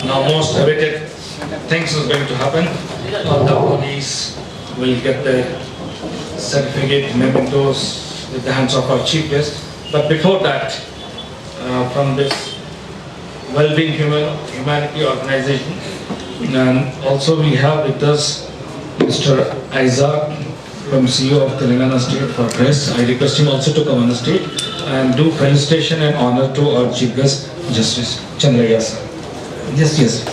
Now most awaited things is going to happen. All the police will get their certificate, mementos with the hands of our chief guest. But before that, from this Well-being Humanity Organization, and also we have with us Mr. Isaac from CEO of Telangana State for Press. I request him also to come on the stage and do felicitation and honor to our chief guest, Justice Chandraya sir. Yes.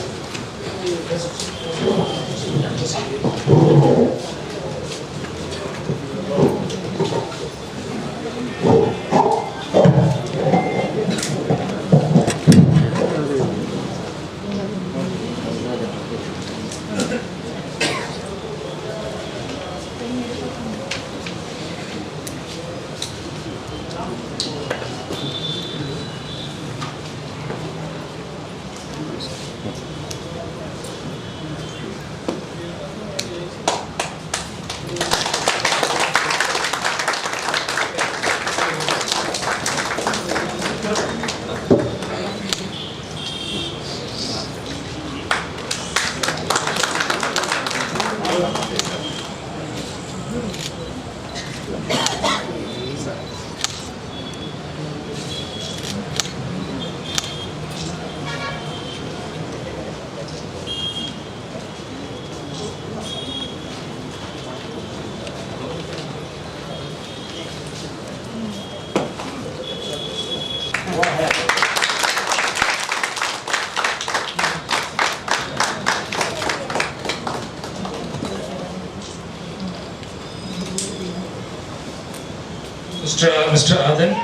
Mr. Adan,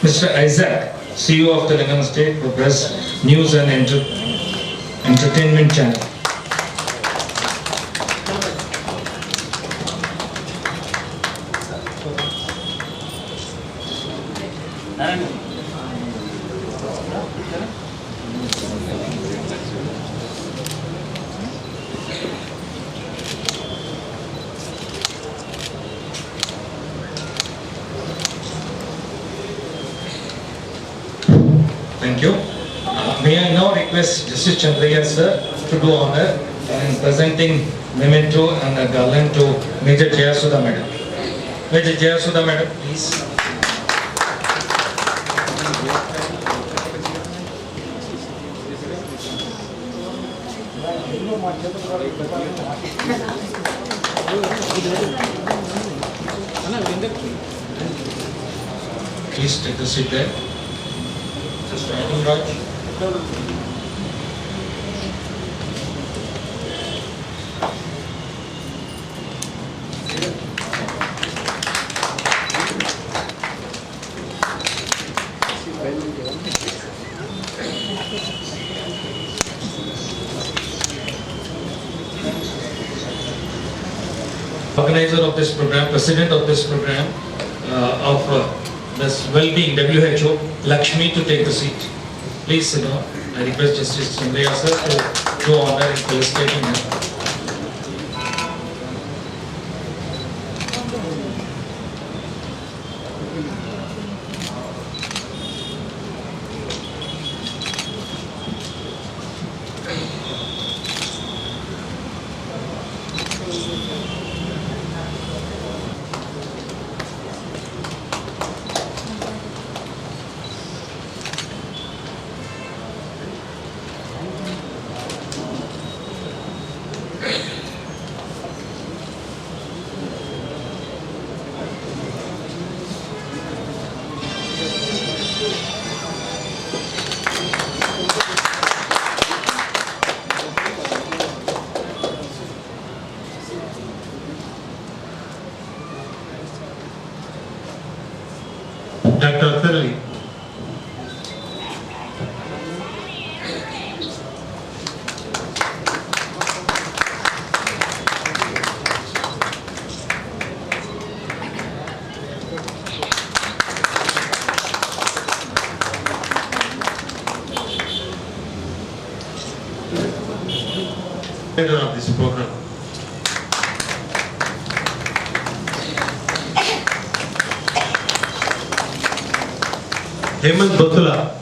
Mr. Isaac, CEO of Telangana State for Press, News and Entertainment Channel. Thank you. May I now request Justice Chandraya sir to do honor in presenting memento and a garland to Major Jayasudha madam. Major Jayasudha madam, please. Please take a seat there. Just writing, Raj. Organizer of this program, president of this program, of this well-being WHO, Lakshmi, to take the seat. Please sit down. I request Justice Chandraya sir to do honor in felicitating him. Dr. Akhtar Ali. Leader of this program. Hemant Bathula.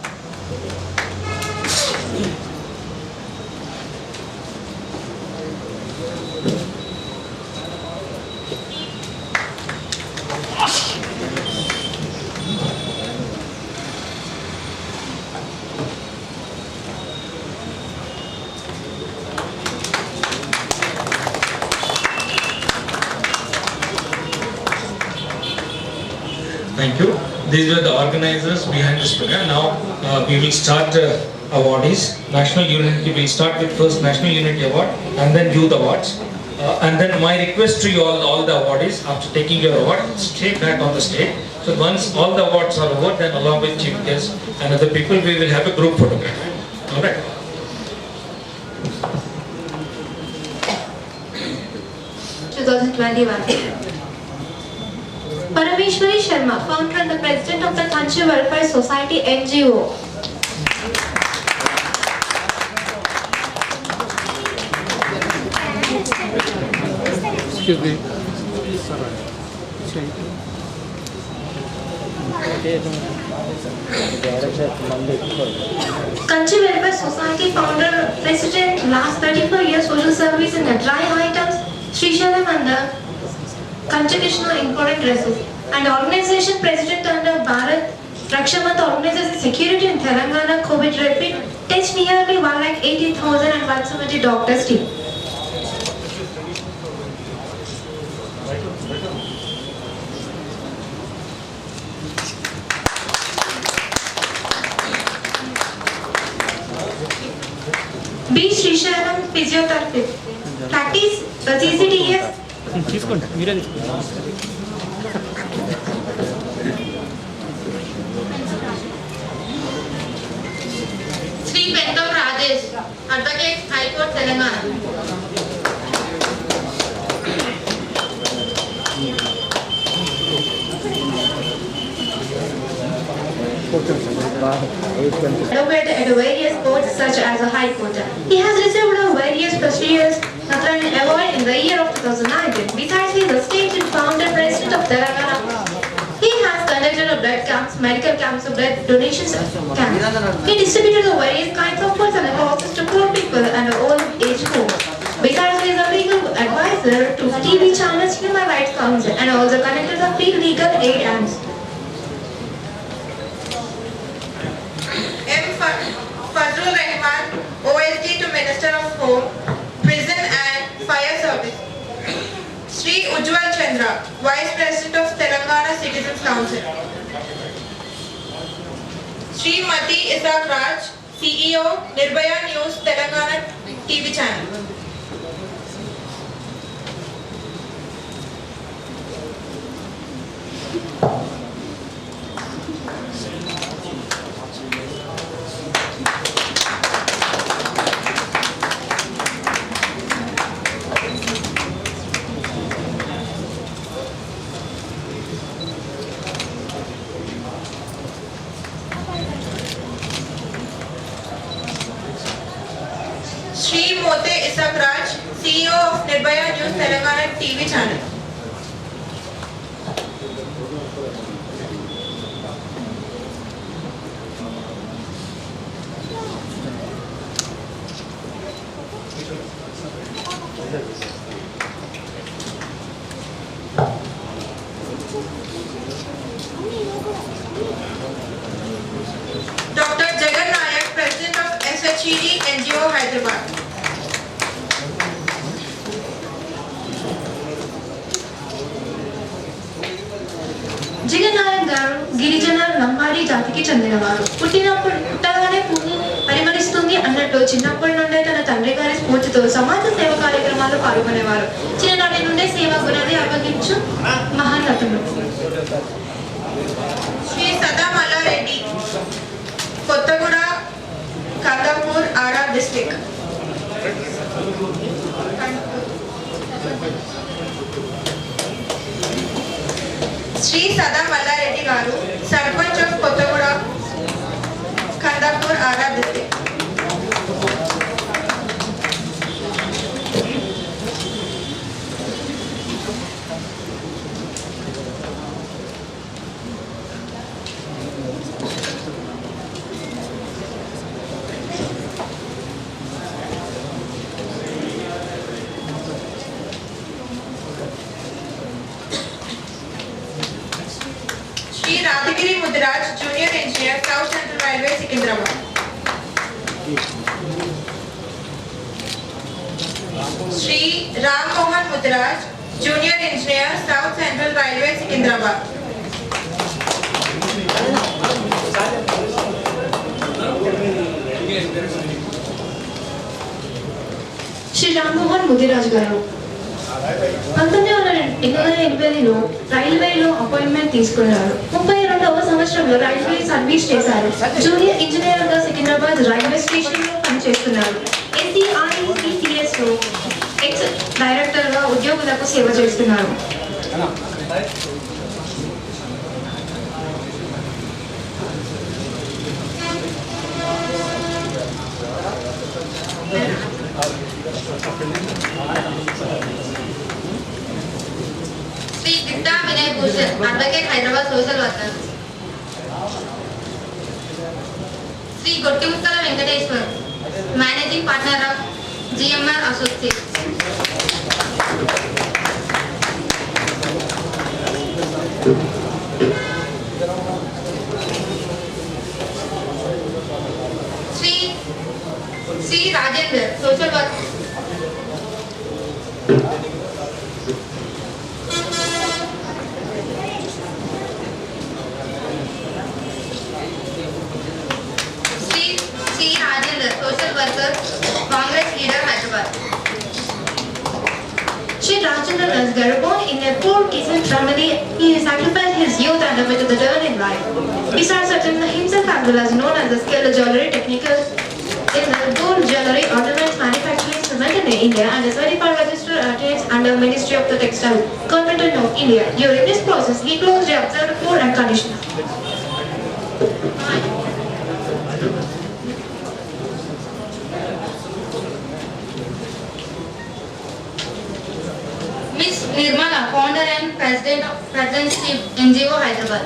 Thank you. These were the organizers behind this program. Now we will start awardees. National Unity. We'll start with first National Unity Award and then Youth Awards. And then my request to you all the awardees, after taking your award, stay back on the stage. So once all the awards are over, then along with chief guests and other people, we will have a group photograph. All right. 2021. Parameshwari Sharma, founder and the president of the Kanchi Welfare Society NGO. Excuse me. Kanchi Welfare Society founder, president, last 34 years social service in the dry items, Srishalam and the Kanchi Krishna important dresses, and organization president under Bharat Rakshamanth organizes security in Telangana COVID rapid test nearly 1,80,000 and 170 doctors team. B. Srisharam physiotherapy. Practice the CCTS. Sri Pentam Rajesh, Advocate High Court Telangana. Advocate at various courts such as a High Court. He has received various prestigious award in the year of 2019. Besides, he is the state and founder president of Telangana. He has conducted blood camps, medical camps, blood donations camps. He distributed the various kinds of foods and houses to poor people and old age homes. Besides, he is a legal advisor to TV channels, Human Rights Council, and also connected the free legal aid arms. Fazlur Rahman, OSD to Minister of Home, Prison and Fire Service. Sri Ujjwal Chandra, Vice President of Telangana Citizens Council. Sri Mati Isaac Raj, CEO, Nirbhaya News Telangana TV channel. Sri Mote Isaac Raj, CEO of Nirbhaya News Telangana TV channel. Dr. Jagan Nayak, President of SHED NGO Hyderabad. జగన్నారాయణ గారు గిరిజన లంబాడి జాతికి చెందినవారు. పుట్టగానే పువ్వు పరిమళిస్తుంది అన్నట్టు చిన్నప్పటి నుండే తన తండ్రి గారి స్ఫూర్తితో సమాజ సేవ కార్యక్రమాల్లో పాల్గొనేవారు. చిన్ననాటి నుండే సేవా గుణాన్ని అప్పగించు మహానటుడు. Shri Sada Mallareddy, Kothaguda, Kandapur, Ara district. Shri Sada Mallareddy garu, sarpanch of Kothaguda, Kandapur, Ara district. Sri Radhagiri Mudiraj, Junior Engineer, South Central Railway, Secunderabad. Sri Ram Mohan Mudiraj, Junior Engineer, South Central Railway, Secunderabad. Sri Rammohan Mudiraj గారు 1988లో రైల్వేలో అపాయింట్మెంట్ తీసుకున్నారు. 32వ సంవత్సరంలో రైల్వే సర్వీస్ చేశారు. జూనియర్ ఇంజనీర్ గా సికింద్రాబాద్ రైల్వే స్టేషన్ లో పనిచేస్తున్నారు. SDRECTS లో ఎక్స్ డైరెక్టర్ గా ఉద్యోగులకు సేవ చేస్తున్నారు. Sri Gitta Vinay Bhushan advocate Hyderabad social worker. Sri Gottimukkala Venkateshwar managing partner of GMR associates. Sri Rajender social worker. Sri Rajender social worker Congress leader Hyderabad. Sri Rajendra Das Garu, born in a poor peasant family, he sacrificed his youth and awaited the turn in life. Besides attending himself as well as known as a skilled jewelry technical in the gold jewelry ornaments manufacturing cement in India and is verified registered artist under Ministry of the Textile, Government of India. During this process, he closely observed food and condition. Miss Nirmala, founder and president of Presidentship NGO Hyderabad.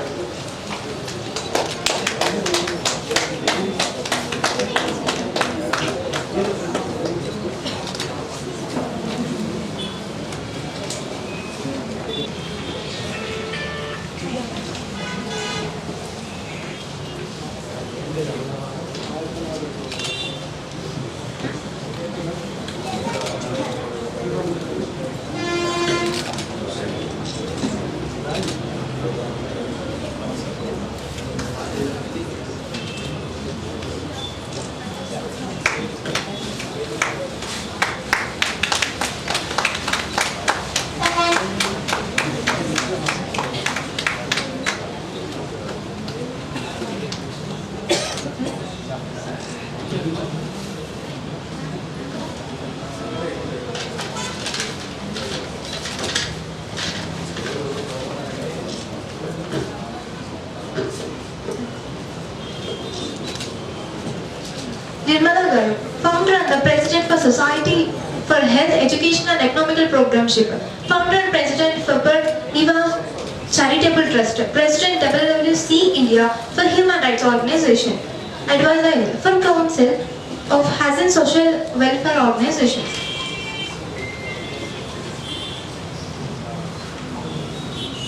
Nirmala Garu, founder and the president for Society for Health, Education and Economical Programship, founder and president for Bert Eva Charitable Trust, president WWC India for Human Rights Organization, advisor for Council of Hazan Social Welfare Organizations.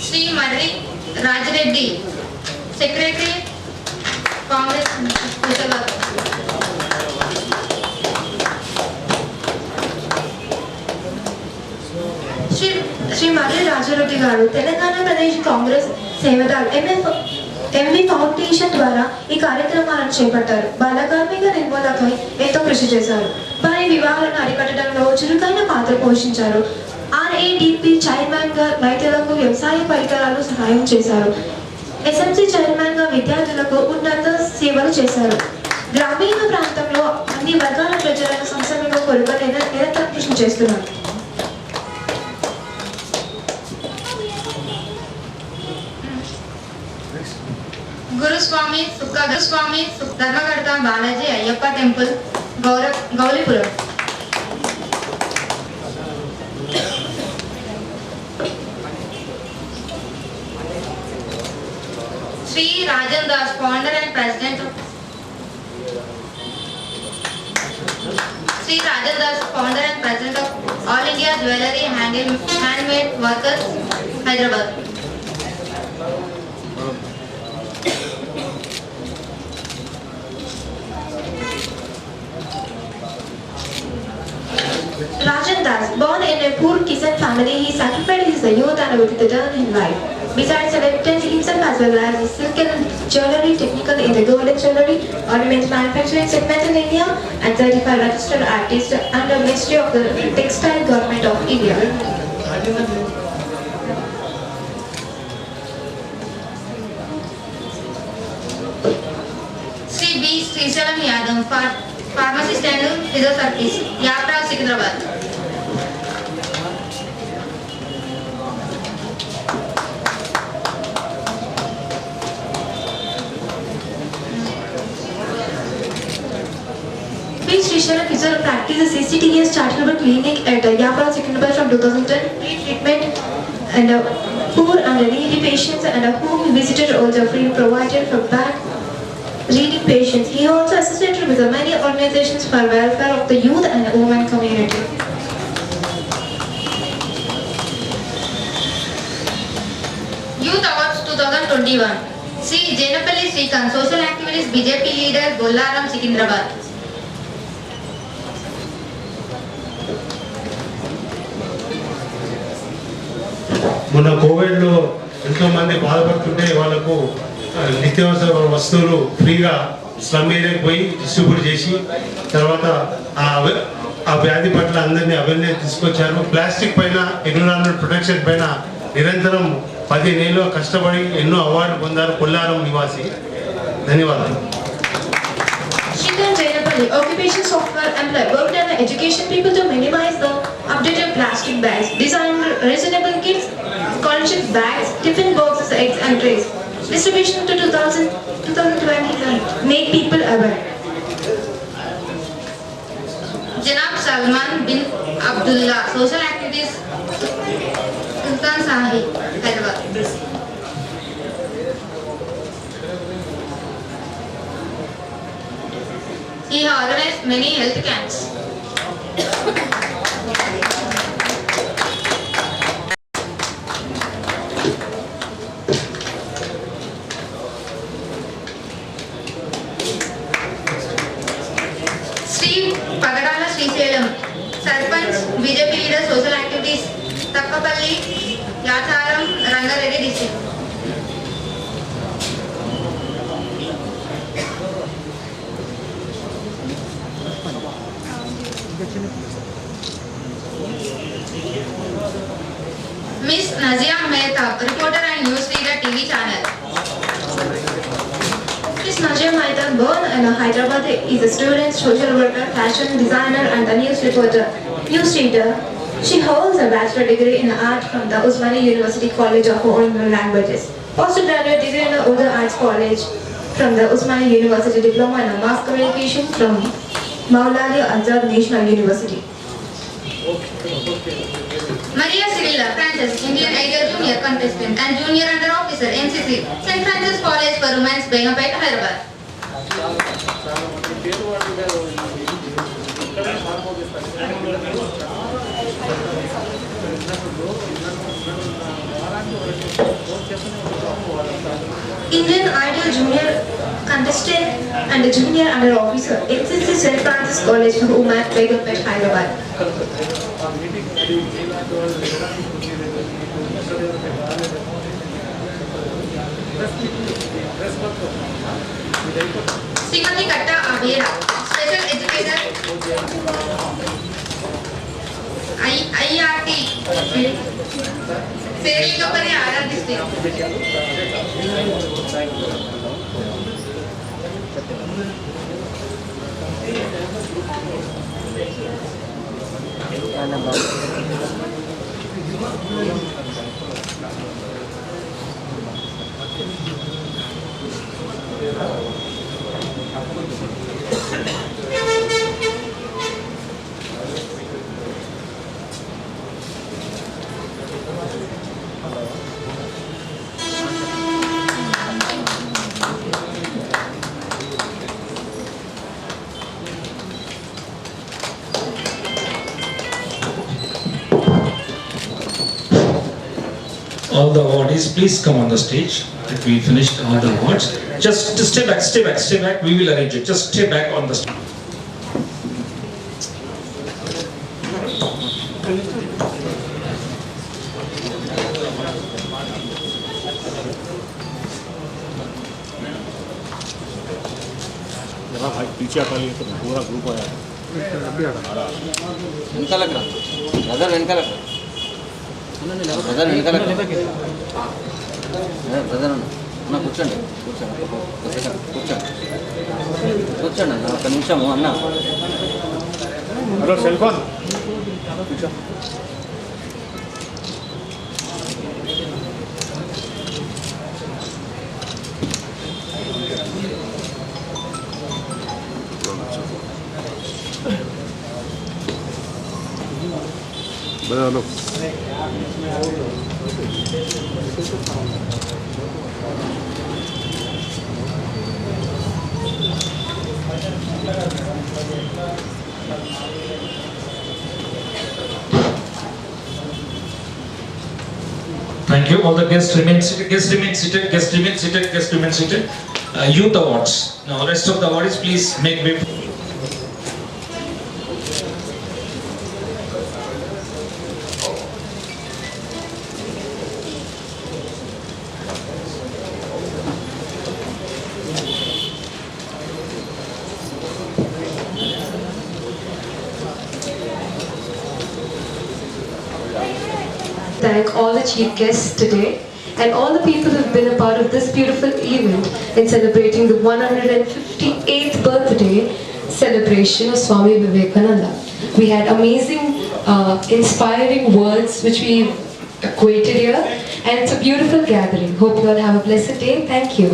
Sri Marri Rajareddy, secretary Congress Social Worker. Shri Marri Rajareddy garu Telangana Pradesh Congress Seva Dal MV foundation ద్వారా ఈ కార్యక్రమాలను చేపట్టారు. బాల కార్మిక నిర్మూలనకై ఎంతో కృషి చేశారు. వారి వివాహాలను అరికట్టడంలో చురుకైన పాత్ర పోషించారు. RADP చైర్మన్ గా రైతులకు వ్యవసాయ పరికరాలు సహాయం చేశారు. SMC చైర్మన్ గా విద్యార్థులకు ఉన్నత సేవలు చేశారు. గ్రామీణ ప్రాంతంలో అన్ని వర్గాల ప్రజలను సంక్షేమం కొరకు నిరంతరం కృషి చేస్తున్నారు. గురుస్వామి ధర్మకర్త Balaji Ayyappa temple Gowlipuram. Shri Rajan Das, founder and president of all India jewellery handmade workers Hyderabad. Rajan Das, born in a poor Kisan family, he sacrificed his youth and awaited the turn in life. Besides selecting himself as well as the silk and jewellery technical in the golden jewellery, ornament manufacturing segment in India, and certified registered artist under Ministry of the Textile Government of India. Sri B. Srisalam Yadav, pharmacist and physiotherapist, Yapra, Secunderabad. P. Srisharan Kishore practiced CCTS charitable clinic at Yapra, Secunderabad from 2010. Treatment and poor and needy patients and whom he visited also free provided for back reading patients. He also associated with many organizations for welfare of the youth and women community. Youth Awards 2021. Sri Jenapalli Srikanth, social activist, BJP leader, Bollaram, Secunderabad. మొన్న కోవిడ్లో ఎంతోమంది బాధపడుతుంటే వాళ్ళకు నిత్యావసర వస్తువులు ఫ్రీగా slum ఏరియాకి పోయి డిస్ట్రిబ్యూట్ చేసి తర్వాత ఆ వ్యాధి పట్ల అందరినీ అవేర్నెస్ తీసుకొచ్చారు. ప్లాస్టిక్ పైన ఎన్విరాన్మెంట్ ప్రొటెక్షన్ పైన నిరంతరం 15 ఏళ్ళు కష్టపడి ఎన్నో అవార్డులు పొందారు కొల్లారం నివాసి. ధన్యవాదాలు. Srikanth Jenapalli, occupation software employee, worked in education people to minimize the updated plastic bags, designed reusable kits, scholarship bags, tiffin boxes, eggs and trays. Distribution to 2020 make people aware. Janab Salman bin Abdullah, social activist, Sultan Sahi, Hyderabad. He organized many health camps. Sri Pagadala Sriselam, Sarpanch, BJP leader, social activities, Tappapalli, Yatharam, Rangareddy district. Miss Nazia Mehta, reporter and news reader, TV channel. Miss Najia Mehta, born in Hyderabad, is a student, social worker, fashion designer and a news reporter, news reader. She holds a bachelor degree in art from the Usmania University College of Oriental Languages, postgraduate degree in the Urdu Arts College from the Usmania University, diploma in mass communication from Maulana Azad National University. Maria Civilla, Francis, Indian Idol Junior contestant and Junior Under Officer, NCC, St. Francis College for Women's, Begapet, Hyderabad. Indian Idol Junior contestant and Junior Under Officer, NCC St. Francis College for Women, Begapet, Hyderabad. Srimati Katta Avera, special educator, IRT, Serlikapari, Arar district. All the awardees, please come on the stage. If we finished all the awards, just stay back, stay back, stay back. We will arrange it. Just stay back on the stage. Akali तो पूरा group आया వెనకాలకు రా brother వెనకాలకు brother వెనకాలకు brother అన్న కూర్చోండి కూర్చోండి కూర్చోండి అన్న ఒక నిమిషము అన్న हेलो सेल फोन बनाना Thank you. All the guests remain seated. Guests remain seated. Guests remain seated. Guests remain seated. Youth awards. Now, rest of the awards, please make way. Thank all the chief guests today and all the people who have been a part of this beautiful event in celebrating the 158th birthday celebration of Swami Vivekananda. We had amazing, inspiring words which we equated here, and it's a beautiful gathering. Hope you all have a blessed day. Thank you.